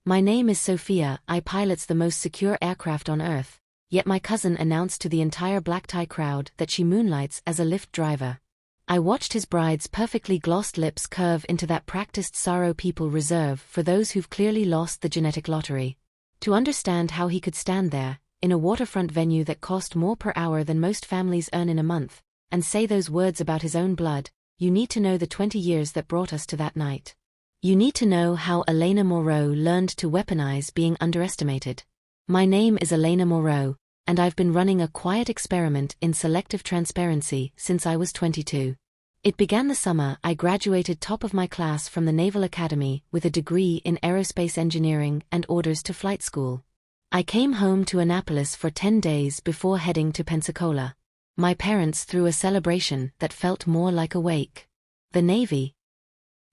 My name is Sophia, I pilots the most secure aircraft on Earth, yet my cousin announced to the entire black tie crowd that she moonlights as a Lyft driver. I watched his bride's perfectly glossed lips curve into that practiced sorrow people reserve for those who've clearly lost the genetic lottery. To understand how he could stand there, in a waterfront venue that cost more per hour than most families earn in a month, and say those words about his own blood, you need to know the 20 years that brought us to that night. You need to know how Elena Moreau learned to weaponize being underestimated. My name is Elena Moreau, and I've been running a quiet experiment in selective transparency since I was 22. It began the summer I graduated top of my class from the Naval Academy with a degree in aerospace engineering and orders to flight school. I came home to Annapolis for 10 days before heading to Pensacola. My parents threw a celebration that felt more like a wake. The Navy.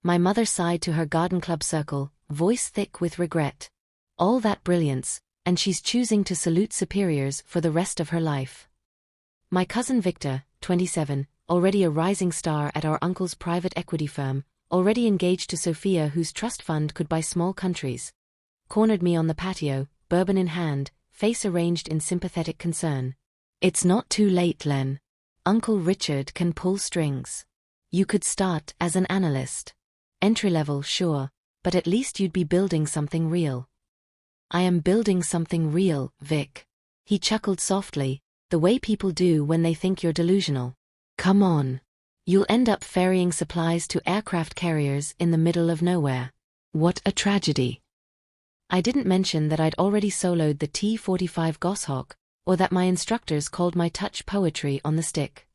My mother sighed to her garden club circle, voice thick with regret. All that brilliance, and she's choosing to salute superiors for the rest of her life. My cousin Victor, 27, already a rising star at our uncle's private equity firm, already engaged to Sophia whose trust fund could buy small countries, cornered me on the patio, bourbon in hand, face arranged in sympathetic concern. It's not too late, Len. Uncle Richard can pull strings. You could start as an analyst. Entry-level, sure, but at least you'd be building something real. I am building something real, Vic. He chuckled softly, the way people do when they think you're delusional. Come on. You'll end up ferrying supplies to aircraft carriers in the middle of nowhere. What a tragedy. I didn't mention that I'd already soloed the T-45 Goshawk, or that my instructors called my touch poetry on the stick.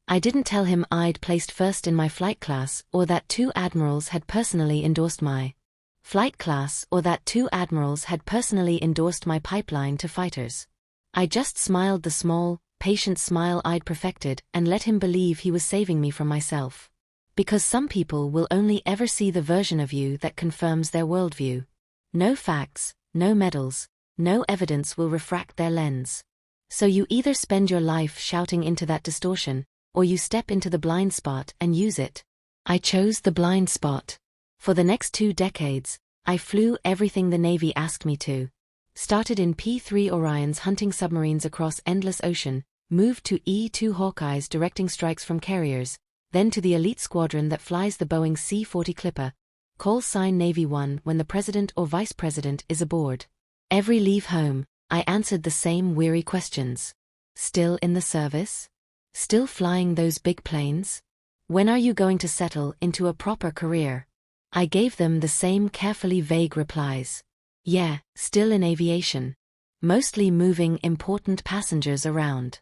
I didn't tell him I'd placed first in my flight class or that 2 admirals had personally endorsed my flight class or that 2 admirals had personally endorsed my pipeline to fighters. I just smiled the small, patient smile I'd perfected and let him believe he was saving me from myself. Because some people will only ever see the version of you that confirms their worldview. No facts, no medals, no evidence will refract their lens. So you either spend your life shouting into that distortion, or you step into the blind spot and use it. I chose the blind spot. For the next 2 decades, I flew everything the Navy asked me to. Started in P-3 Orions hunting submarines across endless ocean, moved to E-2 Hawkeyes directing strikes from carriers, then to the elite squadron that flies the Boeing C-40 Clipper, call sign Navy 1 when the president or vice president is aboard. Every leave home, I answered the same weary questions. Still in the service? Still flying those big planes? When are you going to settle into a proper career? I gave them the same carefully vague replies. Yeah, still in aviation. Mostly moving important passengers around.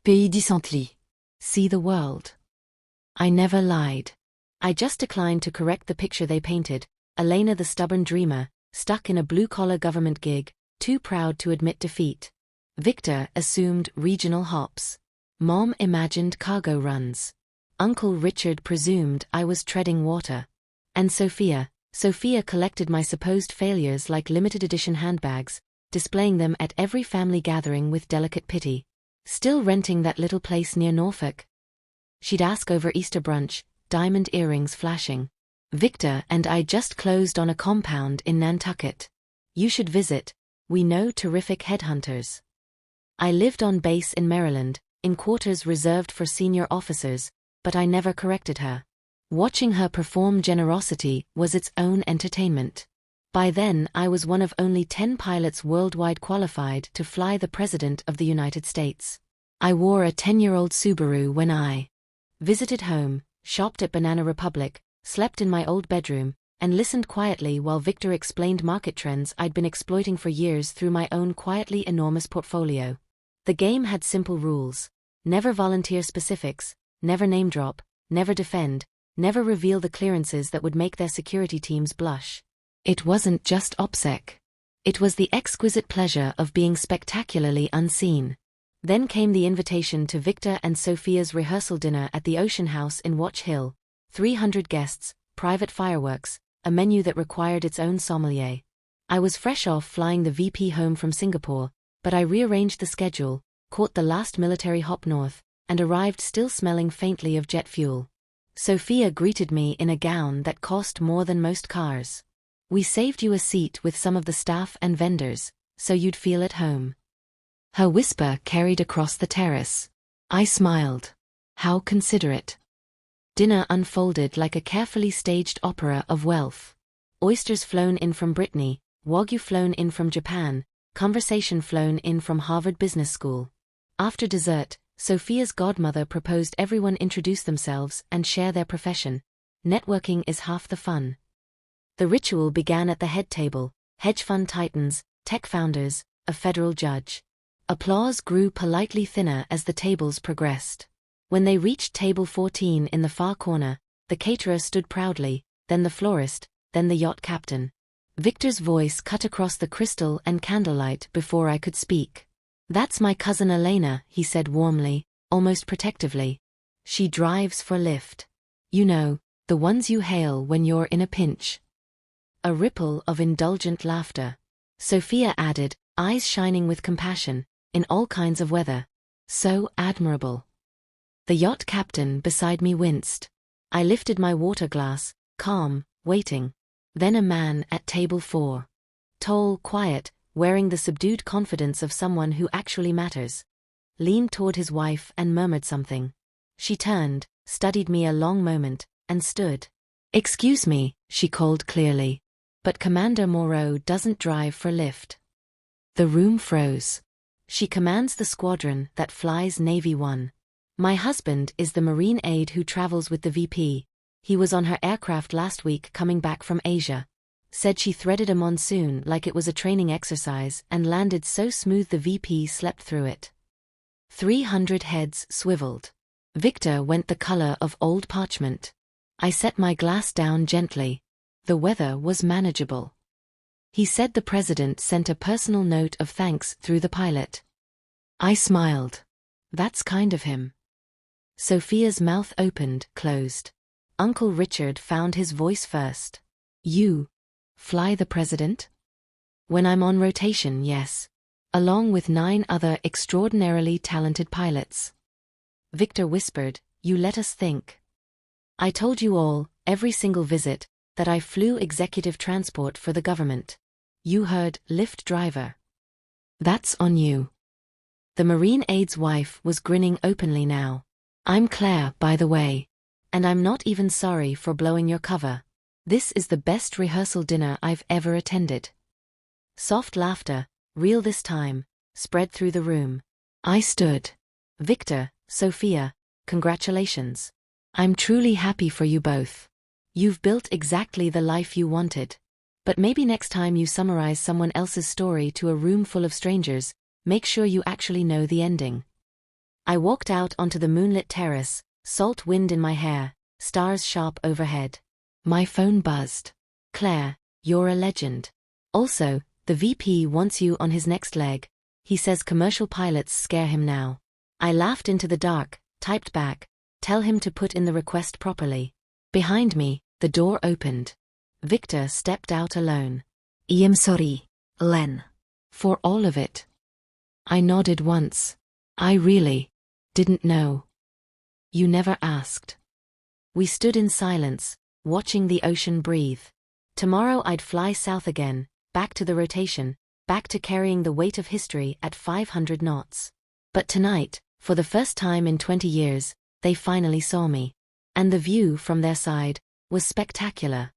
Pays decently. See the world. I never lied. I just declined to correct the picture they painted, Elena the stubborn dreamer, stuck in a blue-collar government gig, too proud to admit defeat. Victor assumed regional hops. Mom imagined cargo runs. Uncle Richard presumed I was treading water. And Sophia collected my supposed failures like limited edition handbags, displaying them at every family gathering with delicate pity. Still renting that little place near Norfolk. She'd ask over Easter brunch, diamond earrings flashing. Victor and I just closed on a compound in Nantucket. You should visit, we know terrific headhunters. I lived on base in Maryland, in quarters reserved for senior officers, but I never corrected her. Watching her perform generosity was its own entertainment. By then I was one of only 10 pilots worldwide qualified to fly the President of the United States. I wore a 10-year-old Subaru when I visited home, shopped at Banana Republic, slept in my old bedroom, and listened quietly while Victor explained market trends I'd been exploiting for years through my own quietly enormous portfolio. The game had simple rules. Never volunteer specifics, never name drop, never defend, never reveal the clearances that would make their security teams blush. It wasn't just OPSEC. It was the exquisite pleasure of being spectacularly unseen. Then came the invitation to Victor and Sophia's rehearsal dinner at the Ocean House in Watch Hill. 300 guests, private fireworks, a menu that required its own sommelier. I was fresh off flying the VP home from Singapore, but I rearranged the schedule, caught the last military hop north, and arrived still smelling faintly of jet fuel. Sophia greeted me in a gown that cost more than most cars. We saved you a seat with some of the staff and vendors, so you'd feel at home. Her whisper carried across the terrace. I smiled. How considerate. Dinner unfolded like a carefully staged opera of wealth. Oysters flown in from Brittany, Wagyu flown in from Japan, conversation flown in from Harvard Business School. After dessert, Sophia's godmother proposed everyone introduce themselves and share their profession. Networking is half the fun. The ritual began at the head table: hedge fund titans, tech founders, a federal judge. Applause grew politely thinner as the tables progressed. When they reached table 14 in the far corner, the caterer stood proudly, then the florist, then the yacht captain. Victor's voice cut across the crystal and candlelight before I could speak. "That's my cousin Elena," he said warmly, almost protectively. "She drives for Lyft. You know, the ones you hail when you're in a pinch." A ripple of indulgent laughter. Sophia added, eyes shining with compassion, "In all kinds of weather. So admirable." The yacht captain beside me winced. I lifted my water glass, calm, waiting. Then a man at table 4. Tall, quiet, wearing the subdued confidence of someone who actually matters. Leaned toward his wife and murmured something. She turned, studied me a long moment, and stood. "Excuse me," she called clearly, "but Commander Moreau doesn't drive for Lyft." The room froze. "She commands the squadron that flies Navy 1. My husband is the Marine aide who travels with the VP. He was on her aircraft last week coming back from Asia. Said she threaded a monsoon like it was a training exercise and landed so smooth the VP slept through it." 300 heads swiveled. Victor went the color of old parchment. I set my glass down gently. The weather was manageable. He said the president sent a personal note of thanks through the pilot. I smiled. That's kind of him. Sophia's mouth opened, closed. Uncle Richard found his voice first. "You fly the president?" "When I'm on rotation, yes. Along with 9 other extraordinarily talented pilots." Victor whispered, "You let us think. I told you all, every single visit, that I flew executive transport for the government. You heard Lyft driver. That's on you." The Marine aide's wife was grinning openly now. "I'm Claire, by the way. And I'm not even sorry for blowing your cover. This is the best rehearsal dinner I've ever attended." Soft laughter, real this time, spread through the room. I stood. "Victor, Sophia, congratulations. I'm truly happy for you both. You've built exactly the life you wanted. But maybe next time you summarize someone else's story to a room full of strangers, make sure you actually know the ending." I walked out onto the moonlit terrace, salt wind in my hair, stars sharp overhead. My phone buzzed. "Claire, you're a legend. Also, the VP wants you on his next leg. He says commercial pilots scare him now." I laughed into the dark, typed back, "Tell him to put in the request properly." Behind me, the door opened. Victor stepped out alone. "I'm sorry, Len. For all of it." I nodded once. "I really didn't know. You never asked." We stood in silence, watching the ocean breathe. Tomorrow I'd fly south again, back to the rotation, back to carrying the weight of history at 500 knots. But tonight, for the first time in 20 years, they finally saw me. And the view from their side was spectacular.